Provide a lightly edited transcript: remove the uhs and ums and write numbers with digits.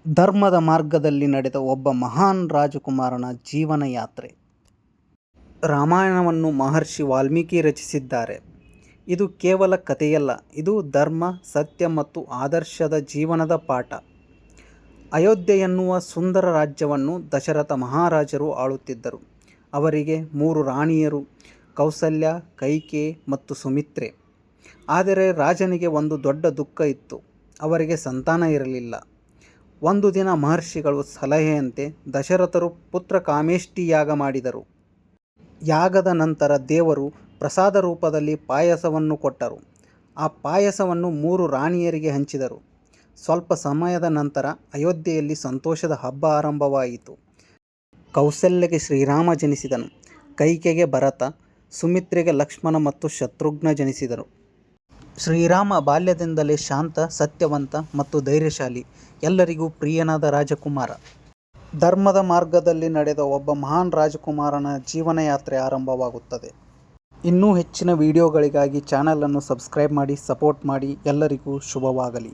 ಧರ್ಮದ ಮಾರ್ಗದಲ್ಲಿ ನಡೆದ ಒಬ್ಬ ಮಹಾನ್ ರಾಜಕುಮಾರನ ಜೀವನ ಯಾತ್ರೆ. ರಾಮಾಯಣವನ್ನು ಮಹರ್ಷಿ ವಾಲ್ಮೀಕಿ ರಚಿಸಿದ್ದಾರೆ. ಇದು ಕೇವಲ ಕಥೆಯಲ್ಲ, ಇದು ಧರ್ಮ, ಸತ್ಯ ಮತ್ತು ಆದರ್ಶದ ಜೀವನದ ಪಾಠ. ಅಯೋಧ್ಯೆ ಎನ್ನುವ ಸುಂದರ ರಾಜ್ಯವನ್ನು ದಶರಥ ಮಹಾರಾಜರು ಆಳುತ್ತಿದ್ದರು. ಅವರಿಗೆ 3 ರಾಣಿಯರು, ಕೌಸಲ್ಯ, ಕೈಕೇಯಿ ಮತ್ತು ಸುಮಿತ್ರೆ. ಆದರೆ ರಾಜನಿಗೆ ಒಂದು ದೊಡ್ಡ ದುಃಖ ಇತ್ತು, ಅವರಿಗೆ ಸಂತಾನ ಇರಲಿಲ್ಲ. ಒಂದು ದಿನ ಮಹರ್ಷಿಗಳು ಸಲಹೆಯಂತೆ ದಶರಥರು ಪುತ್ರ ಕಾಮೇಷ್ಟಿ ಯಾಗ ಮಾಡಿದರು. ಯಾಗದ ನಂತರ ದೇವರು ಪ್ರಸಾದ ರೂಪದಲ್ಲಿ ಪಾಯಸವನ್ನು ಕೊಟ್ಟರು. ಆ ಪಾಯಸವನ್ನು 3 ರಾಣಿಯರಿಗೆ ಹಂಚಿದರು. ಸ್ವಲ್ಪ ಸಮಯದ ನಂತರ ಅಯೋಧ್ಯೆಯಲ್ಲಿ ಸಂತೋಷದ ಹಬ್ಬ ಆರಂಭವಾಯಿತು. ಕೌಸಲ್ಯಗೆ ಶ್ರೀರಾಮ ಜನಿಸಿದನು, ಕೈಕೆಗೆ ಭರತ, ಸುಮಿತ್ರೆಗೆ ಲಕ್ಷ್ಮಣ ಮತ್ತು ಶತ್ರುಘ್ನ ಜನಿಸಿದರು. ಶ್ರೀರಾಮ ಬಾಲ್ಯದಿಂದಲೇ ಶಾಂತ, ಸತ್ಯವಂತ ಮತ್ತು ಧೈರ್ಯಶಾಲಿ, ಎಲ್ಲರಿಗೂ ಪ್ರಿಯನಾದ ರಾಜಕುಮಾರ. ಧರ್ಮದ ಮಾರ್ಗದಲ್ಲಿ ನಡೆದ ಒಬ್ಬ ಮಹಾನ್ ರಾಜಕುಮಾರನ ಜೀವನ ಯಾತ್ರೆ ಆರಂಭವಾಗುತ್ತದೆ. ಇನ್ನೂ ಹೆಚ್ಚಿನ ವಿಡಿಯೋಗಳಿಗಾಗಿ ಚಾನಲನ್ನು ಸಬ್ಸ್ಕ್ರೈಬ್ ಮಾಡಿ, ಸಪೋರ್ಟ್ ಮಾಡಿ. ಎಲ್ಲರಿಗೂ ಶುಭವಾಗಲಿ.